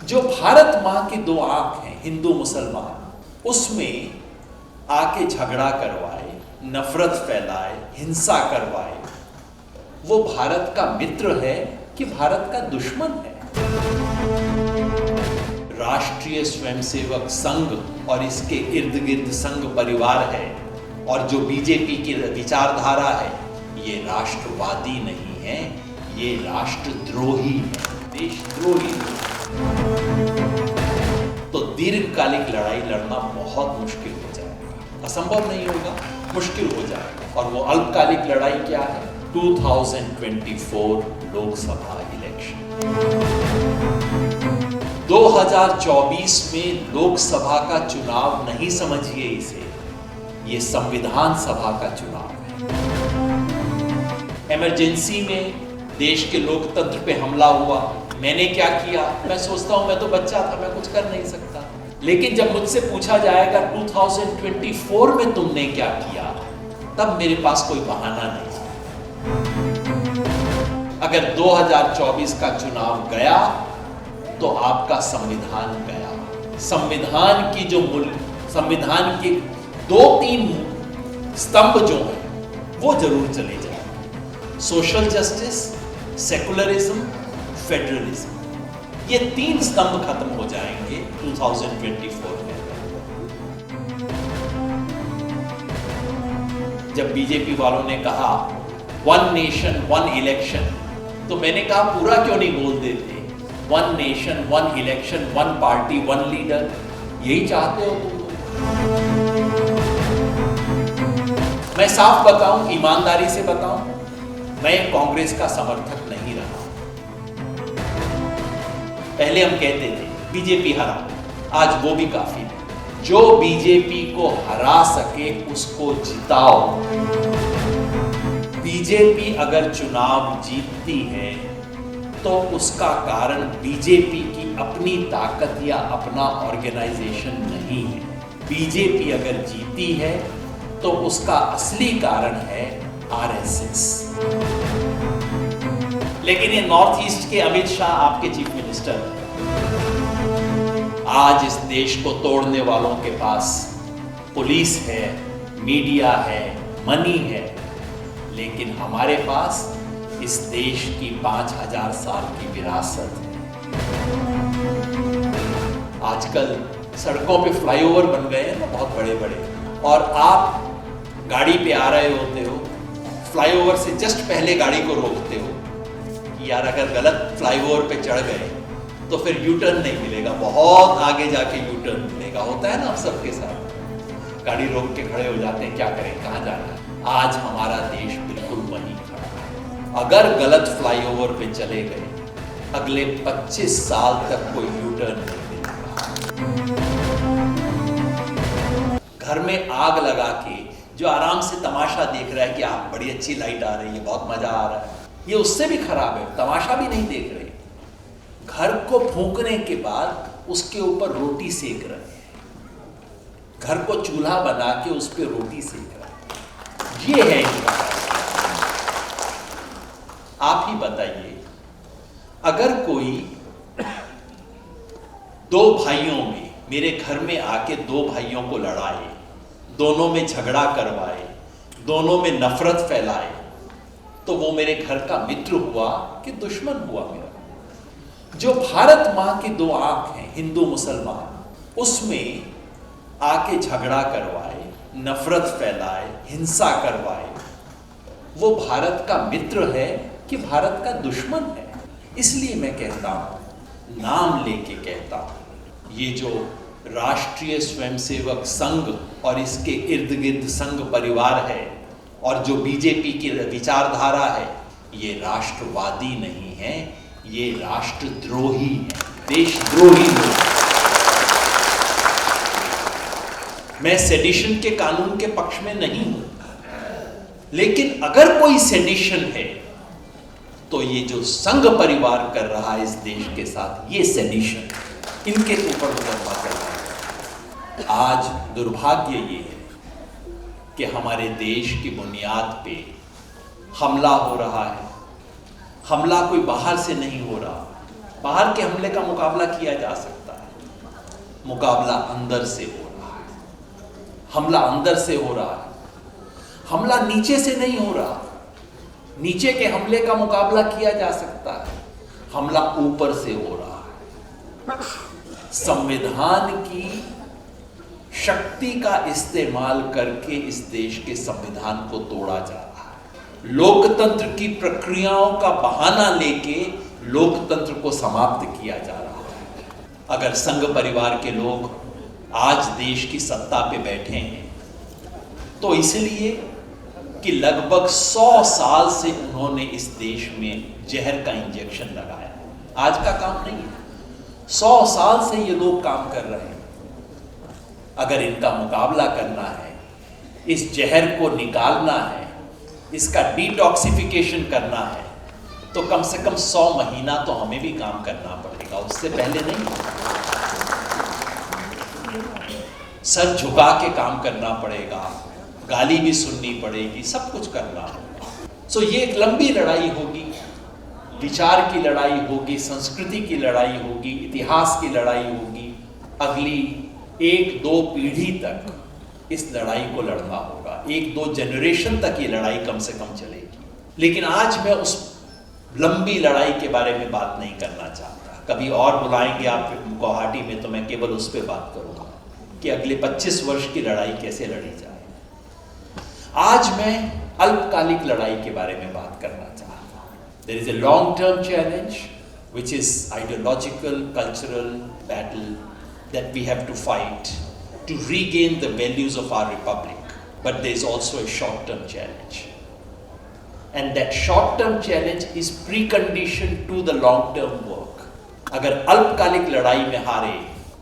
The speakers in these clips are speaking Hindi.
जो भारत माँ की दो आंख हैं, हिंदू मुसलमान, उसमें आके झगड़ा करवाए, नफरत फैलाए, हिंसा करवाए, वो भारत का मित्र है कि भारत का दुश्मन है? राष्ट्रीय स्वयंसेवक संघ और इसके इर्द गिर्द संघ परिवार है और जो बीजेपी की विचारधारा है, ये राष्ट्रवादी नहीं है, ये राष्ट्रद्रोही है, देशद्रोही है। तो दीर्घकालिक लड़ाई लड़ना बहुत मुश्किल हो जाएगा, असंभव नहीं होगा, मुश्किल हो जाएगा। और वो अल्पकालिक लड़ाई क्या है? 2024 लोकसभा इलेक्शन। 2024 में लोकसभा का चुनाव नहीं समझिए इसे, ये संविधान सभा का चुनाव है। इमरजेंसी में देश के लोकतंत्र पे हमला हुआ, मैंने क्या किया? मैं सोचता हूं मैं तो बच्चा था, मैं कुछ कर नहीं सकता। लेकिन जब मुझसे पूछा जाएगा 2024 में तुमने क्या किया, तब मेरे पास कोई बहाना नहीं। अगर 2024 का चुनाव गया तो आपका संविधान गया। संविधान की जो संविधान के 2-3 स्तंभ जो हैं वो जरूर चले जाएंगे। सोशल जस्टिस, सेकुलरिज्म, फेडरलिज्म, ये 3 स्तंभ खत्म हो जाएंगे 2024 में। जब बीजेपी वालों ने कहा 1 नेशन 1 इलेक्शन, तो मैंने कहा पूरा क्यों नहीं बोल देते? 1 नेशन 1 इलेक्शन 1 पार्टी 1 लीडर, यही चाहते हो तुम? मैं साफ बताऊं, ईमानदारी से बताऊं, मैं कांग्रेस का समर्थक नहीं रहा। पहले हम कहते थे बीजेपी हरा, आज वो भी काफी है। जो बीजेपी को हरा सके उसको जिताओ। बीजेपी अगर चुनाव जीतती है तो उसका कारण बीजेपी की अपनी ताकत या अपना ऑर्गेनाइजेशन नहीं है। बीजेपी अगर जीती है तो उसका असली कारण है आरएसएस। लेकिन ये नॉर्थ ईस्ट के अमित शाह आपके चीफ मिनिस्टर हैं। आज इस देश को तोड़ने वालों के पास पुलिस है, मीडिया है, मनी है, लेकिन हमारे पास इस देश की 5000 साल की विरासत है। आजकल सड़कों पे फ्लाईओवर बन गए हैं ना, बहुत बड़े बड़े, और आप गाड़ी पे आ रहे होते हो, फ्लाईओवर से जस्ट पहले गाड़ी को रोकते हो कि यार अगर गलत फ्लाईओवर पे चढ़ गए तो फिर यू टर्न नहीं मिलेगा, बहुत आगे जाके यू टर्न मिलेगा। होता है ना आप सबके साथ, गाड़ी रोक के खड़े हो जाते हैं, क्या करें, कहाँ जाना है। आज हमारा देश बिल्कुल वहीं खड़ा है। अगर गलत फ्लाईओवर पे चले गए, अगले 25 साल तक कोई यू टर्न नहीं मिलेगा। घर में आग लगा के जो आराम से तमाशा देख रहा है कि आप बड़ी अच्छी लाइट आ रही है, बहुत मजा आ रहा है, ये उससे भी खराब है, तमाशा भी नहीं देख रहे। घर को फूंकने के बाद उसके ऊपर रोटी सेक रहे हैं, घर को चूल्हा बना के उस पर रोटी सेक रहे हैं, ये है इनका। आप ही बताइए, अगर कोई 2 भाइयों में, मेरे घर में आके 2 भाइयों को लड़ाए, दोनों में झगड़ा करवाए, दोनों में नफरत फैलाए, तो वो मेरे घर का मित्र हुआ कि दुश्मन हुआ मेरा? जो भारत माँ की 2 आंख हैं, हिंदू मुसलमान, उसमें आके झगड़ा करवाए, नफरत फैलाए, हिंसा करवाए, वो भारत का मित्र है कि भारत का दुश्मन है? इसलिए मैं कहता हूं, नाम लेके कहता हूं, ये जो राष्ट्रीय स्वयंसेवक संघ और इसके इर्द गिर्द संघ परिवार है और जो बीजेपी की विचारधारा है, ये राष्ट्रवादी नहीं है, ये राष्ट्रद्रोही है, देशद्रोही है। मैं सेडिशन के कानून के पक्ष में नहीं हूं, लेकिन अगर कोई सेडिशन है तो ये जो संघ परिवार कर रहा है इस देश के साथ, ये सेडिशन, इनके ऊपर मुकदमा कर रहा है। आज दुर्भाग्य ये है कि हमारे देश की बुनियाद पे हमला हो रहा है। हमला कोई बाहर से नहीं हो रहा, बाहर के हमले का मुकाबला किया जा सकता है, मुकाबला अंदर से हो रहा है। हमला अंदर से हो रहा है, हमला नीचे से नहीं हो रहा। नीचे के हमले का मुकाबला किया जा सकता है, हमला ऊपर से हो रहा है। संविधान की शक्ति का इस्तेमाल करके इस देश के संविधान को तोड़ा जा रहा है। लोकतंत्र की प्रक्रियाओं का बहाना लेके लोकतंत्र को समाप्त किया जा रहा है। अगर संघ परिवार के लोग आज देश की सत्ता पे बैठे हैं तो इसलिए कि लगभग 100 साल से उन्होंने इस देश में जहर का इंजेक्शन लगाया। आज का काम नहीं है, 100 साल से ये लोग काम कर रहे हैं। अगर इनका मुकाबला करना है, इस जहर को निकालना है, इसका डिटॉक्सिफिकेशन करना है, तो कम से कम 100 महीना तो हमें भी काम करना पड़ेगा, उससे पहले नहीं। सर झुका के काम करना पड़ेगा, गाली भी सुननी पड़ेगी, सब कुछ करना होगा। सो ये एक लंबी लड़ाई होगी, विचार की लड़ाई होगी, संस्कृति की लड़ाई होगी, इतिहास की लड़ाई होगी। अगली 1-2 पीढ़ी तक इस लड़ाई को लड़ना होगा, 1-2 जनरेशन तक ये लड़ाई कम से कम चलेगी। लेकिन आज मैं उस लंबी लड़ाई के बारे में बात नहीं करना चाहता। कभी और बुलाएंगे आप गुवाहाटी में तो मैं केवल उस पर बात करूंगा कि अगले 25 वर्ष की लड़ाई कैसे लड़ी जाए। आज मैं अल्पकालिक लड़ाई के बारे में बात करना चाहता हूं। There is a long-term challenge which is ideological, cultural battle that we have to fight to regain the values of our republic. But there is also a short-term challenge. And that short-term challenge is precondition to the long-term work. अगर अल्पकालिक लड़ाई में हारे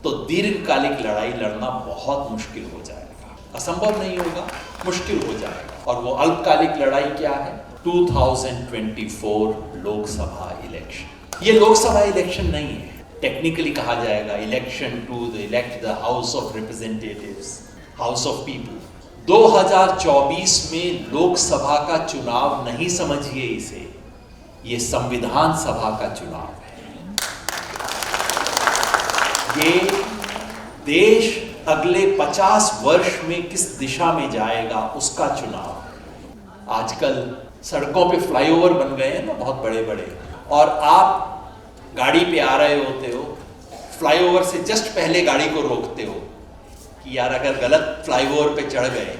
तो दीर्घकालिक लड़ाई लड़ना बहुत मुश्किल हो जाएगा। असंभव नहीं होगा, मुश्किल हो जाएगा। और वो अल्पकालिक लड़ाई क्या है? 2024 लोकसभा इलेक्शन। ये लोकसभा इलेक्शन नहीं है, टेक्निकली कहा जाएगा election to elect the house of representatives, house of people. 2024 में लोकसभा का चुनाव नहीं समझिए इसे, ये संविधान सभा का चुनाव है। ये देश अगले 50 वर्ष में किस दिशा में जाएगा उसका चुनाव है। आजकल सड़कों पे फ्लाईओवर बन गए हैं ना, बहुत बड़े बड़े, और आप गाड़ी पे आ रहे होते हो, फ्लाईओवर से जस्ट पहले गाड़ी को रोकते हो कि यार अगर गलत फ्लाईओवर पे चढ़ गए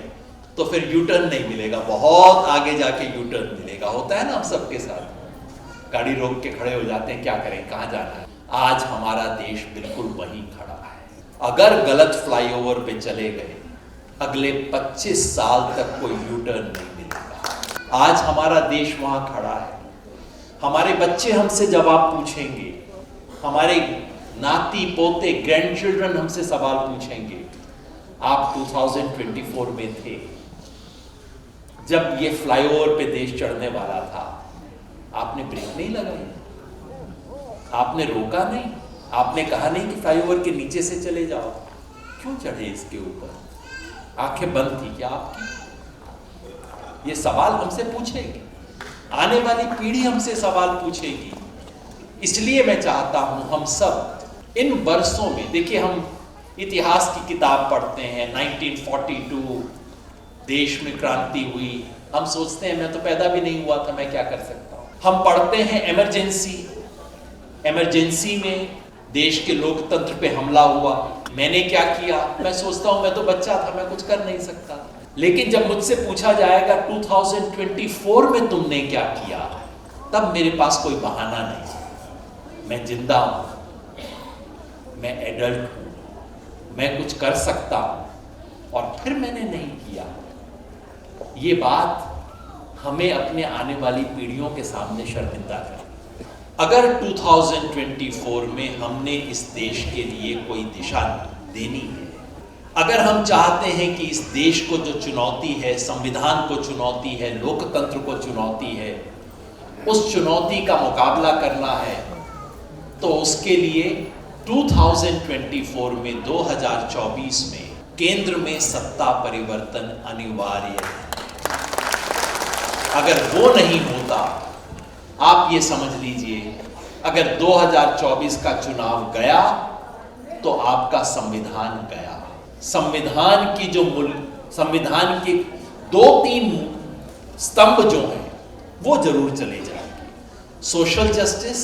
तो फिर यू टर्न नहीं मिलेगा, बहुत आगे जाके यू टर्न मिलेगा। होता है ना हम सबके साथ, गाड़ी रोक के खड़े हो जाते हैं, क्या करें, कहाँ जाना है। आज हमारा देश बिल्कुल वहीं खड़ा है। अगर गलत फ्लाईओवर पे चले गए अगले 25 साल तक कोई यू टर्न नहीं मिलेगा। आज हमारा देश वहां खड़ा है। हमारे बच्चे हमसे जवाब पूछेंगे, हमारे नाती पोते ग्रैंड चिल्ड्रन हमसे सवाल पूछेंगे, आप 2024 में थे जब ये फ्लाईओवर पे देश चढ़ने वाला था, आपने ब्रेक नहीं लगाई, आपने रोका नहीं, आपने कहा नहीं कि फ्लाईओवर के नीचे से चले जाओ, क्यों चढ़े इसके ऊपर? आंखें बंद थी क्या आपकी? ये सवाल हमसे पूछेगी, आने वाली पीढ़ी हमसे सवाल पूछेगी। इसलिए मैं चाहता हूं हम सब इन वर्षों में, देखिए हम इतिहास की किताब पढ़ते हैं, 1942 देश में क्रांति हुई, हम सोचते हैं मैं तो पैदा भी नहीं हुआ था, मैं क्या कर सकता हूं। हम पढ़ते हैं इमरजेंसी में देश के लोकतंत्र पे हमला हुआ, मैंने क्या किया, मैं सोचता हूं मैं तो बच्चा था, मैं कुछ कर नहीं सकता। लेकिन जब मुझसे पूछा जाएगा 2024 में तुमने क्या किया, तब मेरे पास कोई बहाना नहीं। मैं जिंदा हूं, मैं एडल्ट हूं, मैं कुछ कर सकता हूं, और फिर मैंने नहीं किया। ये बात हमें अपने आने वाली पीढ़ियों के सामने शर्मिंदा कर। अगर 2024 में हमने इस देश के लिए कोई दिशा देनी है, अगर हम चाहते हैं कि इस देश को जो चुनौती है, संविधान को चुनौती है, लोकतंत्र को चुनौती है, उस चुनौती का मुकाबला करना है, तो उसके लिए 2024 में 2024 में केंद्र में सत्ता परिवर्तन अनिवार्य है। अगर वो नहीं होता, आप ये समझ लीजिए अगर 2024 का चुनाव गया तो आपका संविधान गया। संविधान के 2-3 स्तंभ जो हैं वो जरूर चले जाएंगे, सोशल जस्टिस,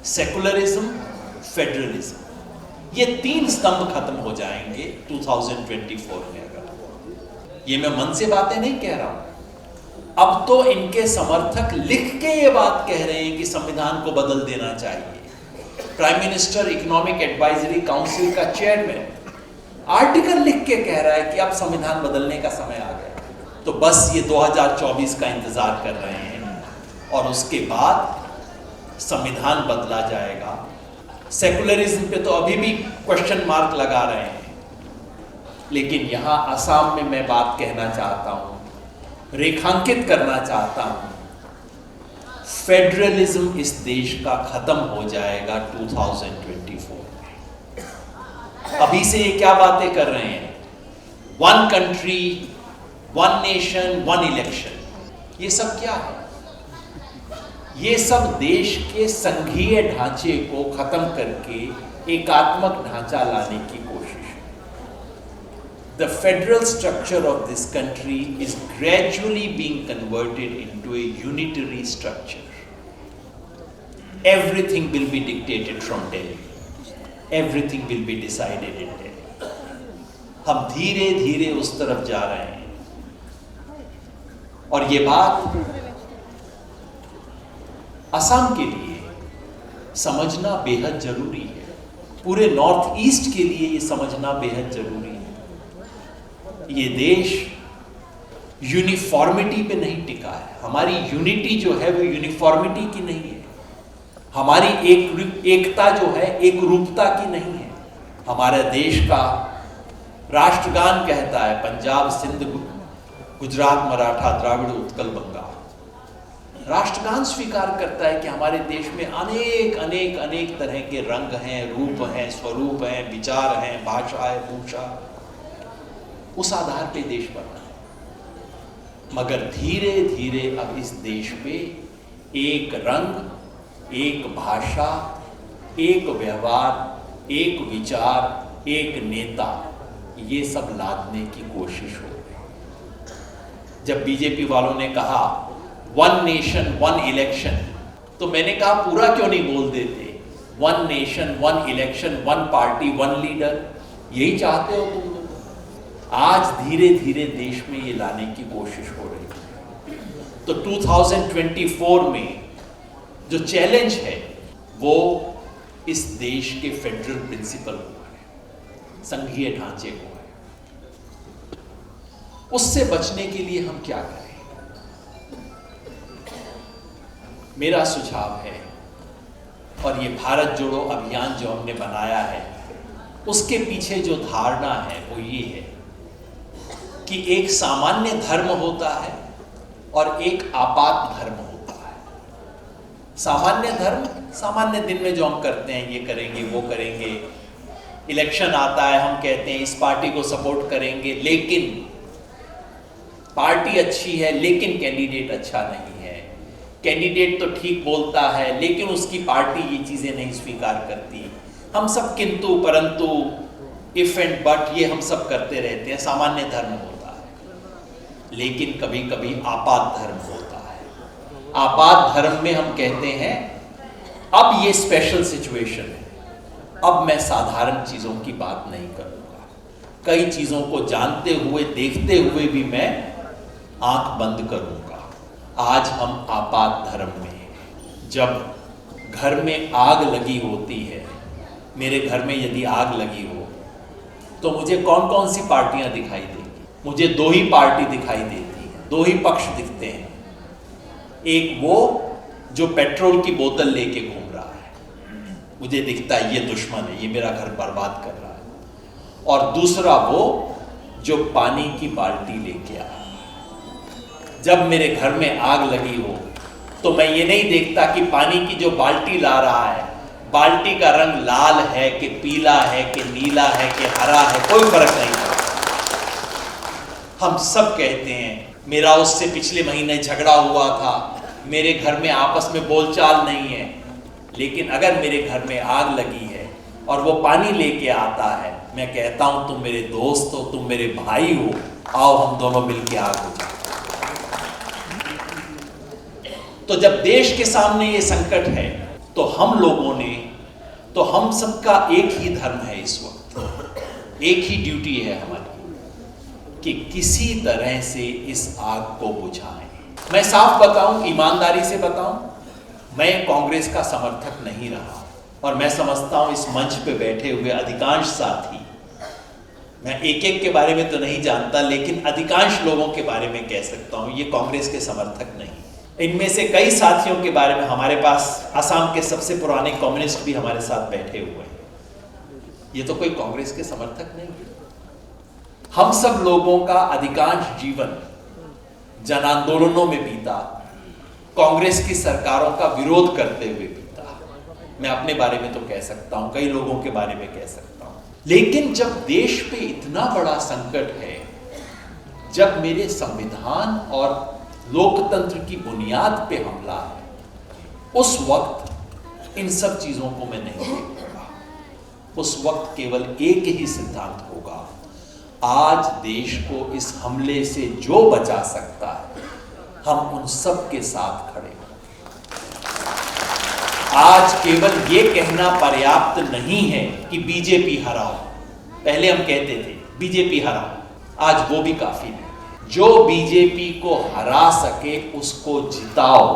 सेकुलरिज्म, फेडरलिज्म। ये 3 स्तंभ खत्म हो जाएंगे 2024 में। अगर ये मैं मन से बातें नहीं कह रहा हूं, अब तो इनके समर्थक लिख के ये बात कह रहे हैं कि संविधान को बदल देना चाहिए। Prime minister economic advisory council का चेयरमैन आर्टिकल लिख के कह रहा है कि अब संविधान बदलने का समय आ गया। तो बस ये 2024 का इंतजार कर रहे हैं और उसके बाद संविधान बदला जाएगा। सेकुलरिज्म पे तो अभी भी क्वेश्चन मार्क लगा रहे हैं, लेकिन यहां असम में मैं बात कहना चाहता हूं, रेखांकित करना चाहता हूं, फेडरलिज्म इस देश का खत्म हो जाएगा 2024 में। अभी से ये क्या बातें कर रहे हैं, 1 कंट्री 1 नेशन 1 इलेक्शन, ये सब क्या है? ये सब देश के संघीय ढांचे को खत्म करके एकात्मक ढांचा लाने की कोशिश है। The federal structure of this country is gradually being converted into a unitary structure. Everything will be dictated from Delhi. Everything will be decided in Delhi. हम धीरे धीरे उस तरफ जा रहे हैं और ये बात असम के लिए समझना बेहद जरूरी है, पूरे नॉर्थ ईस्ट के लिए ये समझना बेहद जरूरी है। ये देश यूनिफॉर्मिटी पे नहीं टिका है। हमारी यूनिटी जो है वो यूनिफॉर्मिटी की नहीं है, हमारी एकता जो है एक रूपता की नहीं है। हमारे देश का राष्ट्रगान कहता है पंजाब सिंध गुजरात मराठा द्राविड़ उत्कल बंगाल। राष्ट्रगान स्वीकार करता है कि हमारे देश में अनेक अनेक अनेक तरह के रंग हैं, रूप हैं, स्वरूप हैं, विचार हैं, भाषा है, भूषा, उस आधार पे देश बना है। मगर धीरे धीरे अब इस देश पे एक रंग, एक भाषा, एक व्यवहार, एक विचार, एक नेता, ये सब लादने की कोशिश हो रही। जब बीजेपी वालों ने कहा 1 नेशन 1 इलेक्शन, तो मैंने कहा पूरा क्यों नहीं बोल देते 1 नेशन 1 इलेक्शन 1 पार्टी 1 लीडर, यही चाहते हो तुम लोग। आज धीरे धीरे देश में ये लाने की कोशिश हो रही है। तो 2024 में जो चैलेंज है वो इस देश के फेडरल प्रिंसिपल को है, संघीय ढांचे को है। उससे बचने के लिए हम क्या करें? मेरा सुझाव है, और ये भारत जोड़ो अभियान जो हमने बनाया है उसके पीछे जो धारणा है वो ये है कि एक सामान्य धर्म होता है और एक आपात धर्म होता है। सामान्य धर्म सामान्य दिन में जो हम करते हैं, ये करेंगे वो करेंगे, इलेक्शन आता है हम कहते हैं इस पार्टी को सपोर्ट करेंगे, लेकिन पार्टी अच्छी है लेकिन कैंडिडेट अच्छा नहीं है, कैंडिडेट तो ठीक बोलता है लेकिन उसकी पार्टी ये चीजें नहीं स्वीकार करती। हम सब किंतु परंतु, इफ एंड बट, ये हम सब करते रहते हैं। सामान्य धर्म होता है, लेकिन कभी कभी आपात धर्म होता है। आपात धर्म में हम कहते हैं अब ये स्पेशल सिचुएशन है, अब मैं साधारण चीजों की बात नहीं करूंगा, कई चीजों को जानते हुए देखते हुए भी मैं आंख बंद करूंगा। आज हम आपात धर्म में हैं। जब घर में आग लगी होती है, मेरे घर में यदि आग लगी हो तो मुझे कौन कौन सी पार्टियां दिखाई देंगी? मुझे 2 ही पार्टी दिखाई देती है, 2 ही पक्ष दिखते हैं। एक वो जो पेट्रोल की बोतल लेके घूम रहा है, मुझे दिखता है ये दुश्मन है, ये मेरा घर बर्बाद कर रहा है। और दूसरा वो जो पानी की बाल्टी लेके आया। जब मेरे घर में आग लगी हो तो मैं ये नहीं देखता कि पानी की जो बाल्टी ला रहा है, बाल्टी का रंग लाल है कि पीला है कि नीला है कि हरा है, कोई फर्क नहीं पड़ता। हम सब कहते हैं मेरा उससे पिछले महीने झगड़ा हुआ था, मेरे घर में आपस में बोलचाल नहीं है, लेकिन अगर मेरे घर में आग लगी है और वो पानी लेके आता है, मैं कहता हूं तुम मेरे दोस्त हो, तुम मेरे भाई हो, आओ हम दोनों मिलके आग बुझाएं। तो जब देश के सामने ये संकट है तो हम लोगों ने, तो हम सबका एक ही धर्म है इस वक्त, एक ही ड्यूटी है हमारी कि किसी तरह से इस आग को बुझाएं। मैं साफ बताऊं, ईमानदारी से बताऊं, मैं कांग्रेस का समर्थक नहीं रहा और मैं समझता हूं इस मंच पे बैठे हुए अधिकांश साथी, मैं एक एक के बारे में तो नहीं जानता लेकिन अधिकांश लोगों के बारे में कह सकता हूं ये कांग्रेस के समर्थक नहीं। इनमें से कई साथियों के बारे में हमारे पास असम के सबसे पुराने कम्युनिस्ट भी हमारे साथ बैठे हुए हैं, ये तो कोई कांग्रेस के समर्थक नहीं है। हम सब लोगों का अधिकांश जीवन जन आंदोलनों में बीता, कांग्रेस की सरकारों का विरोध करते हुए बीता। मैं अपने बारे में तो कह सकता हूं, कई लोगों के बारे में कह सकता हूं, लेकिन जब देश पे इतना बड़ा संकट है, जब मेरे संविधान और लोकतंत्र की बुनियाद पे हमला है, उस वक्त इन सब चीजों को मैं नहीं देखूंगा। उस वक्त केवल एक ही सिद्धांत होगा, आज देश को इस हमले से जो बचा सकता है हम उन सब के साथ खड़े हैं। आज केवल ये कहना पर्याप्त नहीं है कि बीजेपी हराओ, पहले हम कहते थे बीजेपी हराओ, आज वो भी काफी नहीं। जो बीजेपी को हरा सके उसको जिताओ,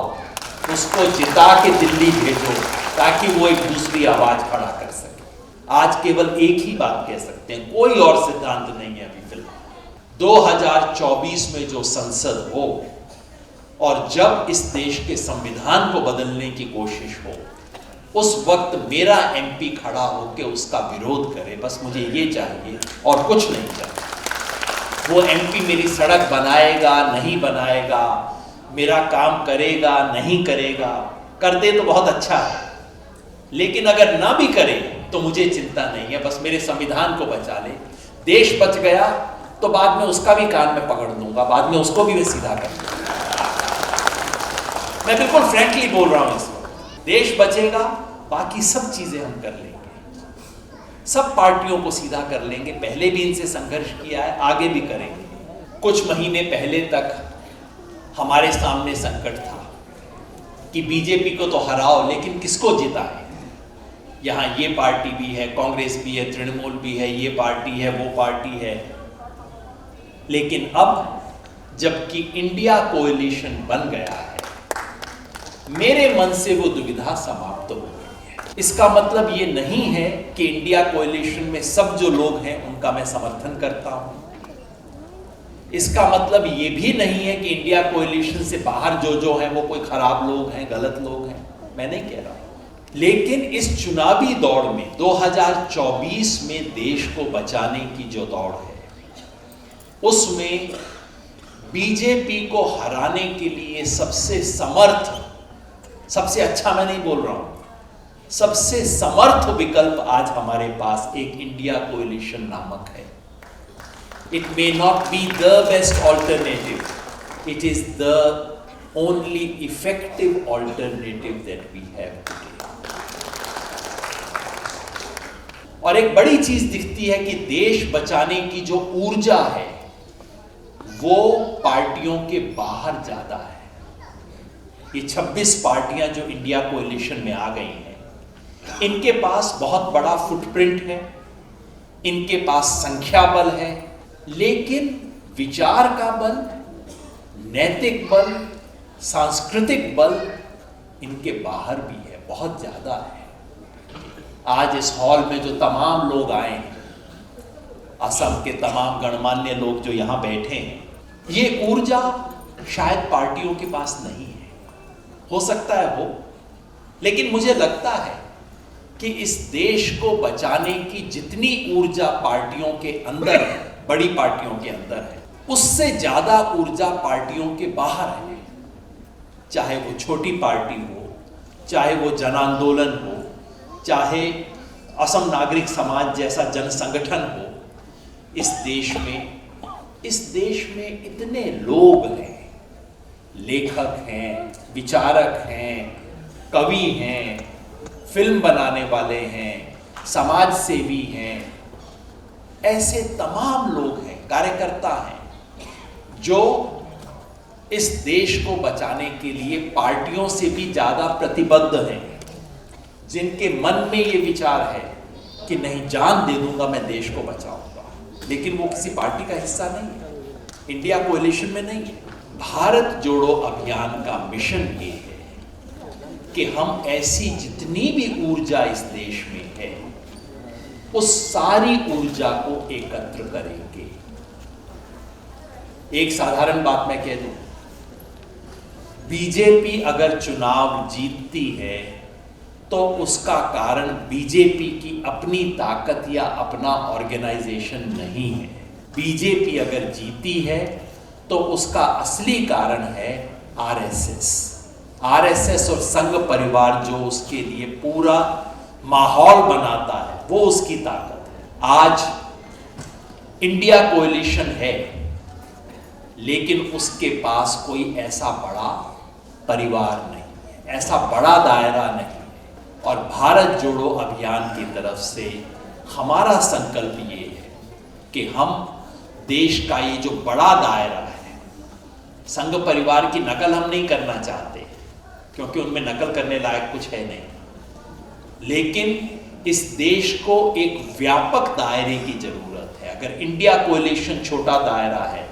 उसको जिता के दिल्ली भेजो ताकि वो एक दूसरी आवाज खड़ा कर सके। आज केवल एक ही बात कह सकते हैं, कोई और सिद्धांत नहीं है अभी फिलहाल। 2024 में जो संसद हो और जब इस देश के संविधान को बदलने की कोशिश हो, उस वक्त मेरा एमपी खड़ा होकर उसका विरोध करे, बस मुझे ये चाहिए और कुछ नहीं चाहिए। वो एमपी मेरी सड़क बनाएगा नहीं बनाएगा, मेरा काम करेगा नहीं करेगा, कर दे तो बहुत अच्छा है, लेकिन अगर ना भी करे तो मुझे चिंता नहीं है, बस मेरे संविधान को बचा ले। देश बच गया तो बाद में उसका भी कान में पकड़ लूंगा, बाद में उसको भी मैं सीधा कर दूंगा। मैं बिल्कुल फ्रैंकली बोल रहा हूं इस वक्त, देश बचेगा, बाकी सब चीजें हम कर लेंगे, सब पार्टियों को सीधा कर लेंगे। पहले भी इनसे संघर्ष किया है, आगे भी करेंगे। कुछ महीने पहले तक हमारे सामने संकट था कि बीजेपी को तो हराओ लेकिन किसको जिताए। यहां ये पार्टी भी है, कांग्रेस भी है, तृणमूल भी है, ये पार्टी है, वो पार्टी है। लेकिन अब जबकि इंडिया कोएलिशन बन गया है, मेरे मन से वो दुविधा समाप्त हो गई है। इसका मतलब ये नहीं है कि इंडिया कोएलिशन में सब जो लोग हैं उनका मैं समर्थन करता हूं। इसका मतलब ये भी नहीं है कि इंडिया कोएलिशन से बाहर जो हैं वो कोई खराब लोग हैं, गलत लोग हैं, मैं नहीं कह रहा। लेकिन इस चुनावी दौड़ में 2024 में देश को बचाने की जो दौड़ है, उसमें बीजेपी को हराने के लिए सबसे समर्थ, सबसे अच्छा मैं नहीं बोल रहा हूं, सबसे समर्थ विकल्प आज हमारे पास एक इंडिया कोएलिशन नामक है। It may not be the best alternative, it is the only effective alternative that we have today. और एक बड़ी चीज दिखती है कि देश बचाने की जो ऊर्जा है वो पार्टियों के बाहर ज्यादा है। ये 26 पार्टियां जो इंडिया कोएलिशन में आ गई हैं, इनके पास बहुत बड़ा फुटप्रिंट है, इनके पास संख्या बल है, लेकिन विचार का बल, नैतिक बल, सांस्कृतिक बल इनके बाहर भी है, बहुत ज्यादा है। आज इस हॉल में जो तमाम लोग आए हैं, असम के तमाम गणमान्य लोग जो यहां बैठे हैं, ये ऊर्जा शायद पार्टियों के पास नहीं है, हो सकता है हो, लेकिन मुझे लगता है कि इस देश को बचाने की जितनी ऊर्जा पार्टियों के अंदर है, बड़ी पार्टियों के अंदर है, उससे ज्यादा ऊर्जा पार्टियों के बाहर है। चाहे वो छोटी पार्टी हो, चाहे वो जन आंदोलन हो, चाहे असम नागरिक समाज जैसा जन संगठन हो। इस देश में इतने लोग हैं, लेखक हैं, विचारक हैं, कवि हैं, फिल्म बनाने वाले हैं, समाज सेवी हैं, ऐसे तमाम लोग हैं, कार्यकर्ता हैं जो इस देश को बचाने के लिए पार्टियों से भी ज्यादा प्रतिबद्ध हैं, जिनके मन में ये विचार है कि नहीं, जान दे दूंगा, मैं देश को बचाऊंगा, लेकिन वो किसी पार्टी का हिस्सा नहीं है, इंडिया कोएलिशन में नहीं है। भारत जोड़ो अभियान का मिशन ये है कि हम ऐसी जितनी भी ऊर्जा इस देश में है, उस सारी ऊर्जा को एकत्र करेंगे। एक साधारण बात मैं कह दूं, बीजेपी अगर चुनाव जीतती है तो उसका कारण बीजेपी की अपनी ताकत या अपना ऑर्गेनाइजेशन नहीं है। बीजेपी अगर जीती है तो उसका असली कारण है आरएसएस। आरएसएस और संघ परिवार जो उसके लिए पूरा माहौल बनाता है, वो उसकी ताकत है। आज इंडिया कोएलिशन है, लेकिन उसके पास कोई ऐसा बड़ा परिवार नहीं है, ऐसा बड़ा दायरा नहीं है। और भारत जोड़ो अभियान की तरफ से हमारा संकल्प ये है कि हम देश का ये जो बड़ा दायरा है, संघ परिवार की नकल हम नहीं करना चाहते, क्योंकि उनमें नकल करने लायक कुछ है नहीं, लेकिन इस देश को एक व्यापक दायरे की जरूरत है। अगर इंडिया कोएलिशन छोटा दायरा है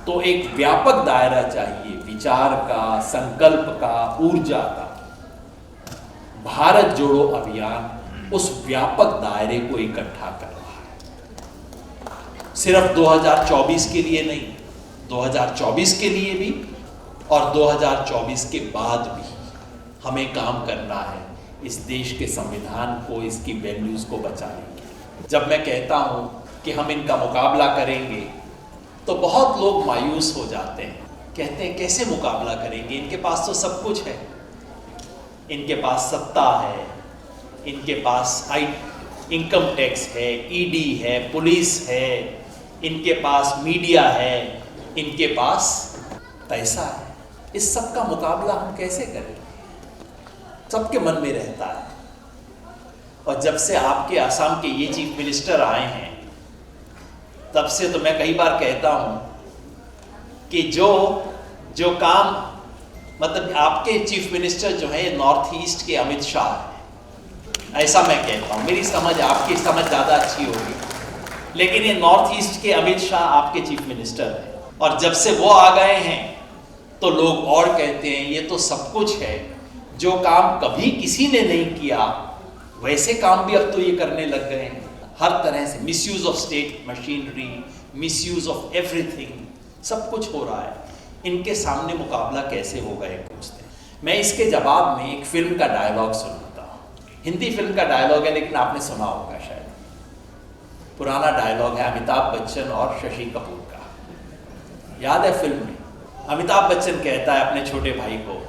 तो एक व्यापक दायरा चाहिए, विचार का, संकल्प का, ऊर्जा का। भारत जोड़ो अभियान उस व्यापक दायरे को इकट्ठा कर रहा है, सिर्फ 2024 के लिए नहीं, 2024 के लिए भी और 2024 के बाद भी हमें काम करना है इस देश के संविधान को, इसकी वैल्यूज को बचाने के। जब मैं कहता हूं कि हम इनका मुकाबला करेंगे तो बहुत लोग मायूस हो जाते हैं, कहते हैं कैसे मुकाबला करेंगे, इनके पास तो सब कुछ है, इनके पास सत्ता है, इनके पास इनकम टैक्स है, ईडी है, पुलिस है, इनके पास मीडिया है, इनके पास पैसा है। इस सब का मुकाबला हम कैसे करें? सबके मन में रहता है। और जब से आपके असम के ये चीफ मिनिस्टर आए हैं, तब से तो मैं कई बार कहता हूं कि जो काम, मतलब आपके चीफ मिनिस्टर जो है नॉर्थ ईस्ट के अमित शाह है, ऐसा मैं कहता हूं। मेरी समझ, आपकी समझ ज़्यादा अच्छी होगी, लेकिन ये नॉर्थ ईस्ट के अमित शाह आपके चीफ मिनिस्टर है। और जब से वो आ गए हैं तो लोग और कहते हैं ये तो सब कुछ है, जो काम कभी किसी ने नहीं किया वैसे काम भी अब तो ये करने लग गए हैं। हर तरह से misuse of state machinery, misuse of everything, सब कुछ हो रहा है। इनके सामने मुकाबला कैसे होगा, ये पूछते हैं। मैं इसके जवाब में एक फिल्म का डायलॉग सुनाता हूँ। हिंदी फिल्म का डायलॉग है, लेकिन आपने सुना होगा शायद, पुराना डायलॉग है, अमिताभ बच्चन और शशि कपूर का। याद है फिल्म में अमिताभ बच्चन कहता है अपने छोटे भाई को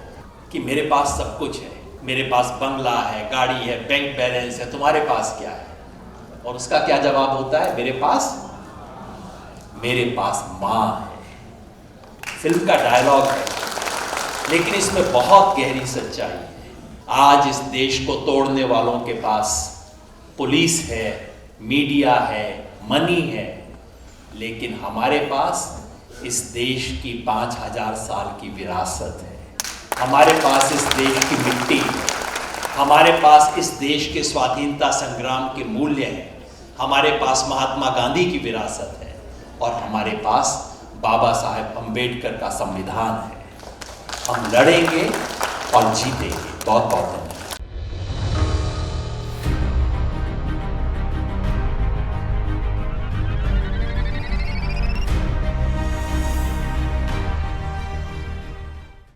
कि मेरे पास सब कुछ है, मेरे पास बंगला है, गाड़ी है, बैंक बैलेंस है, तुम्हारे पास क्या है? और उसका क्या जवाब होता है? मेरे पास माँ है। फिल्म का डायलॉग है, लेकिन इसमें बहुत गहरी सच्चाई है। आज इस देश को तोड़ने वालों के पास पुलिस है, मीडिया है, मनी है, लेकिन हमारे पास इस देश की 5000 साल की विरासत है, हमारे पास इस देश की मिट्टी है, हमारे पास इस देश के स्वाधीनता संग्राम के मूल्य हैं, हमारे पास महात्मा गांधी की विरासत है, और हमारे पास बाबा साहेब अम्बेडकर का संविधान है। हम लड़ेंगे और जीतेंगे। बहुत बहुत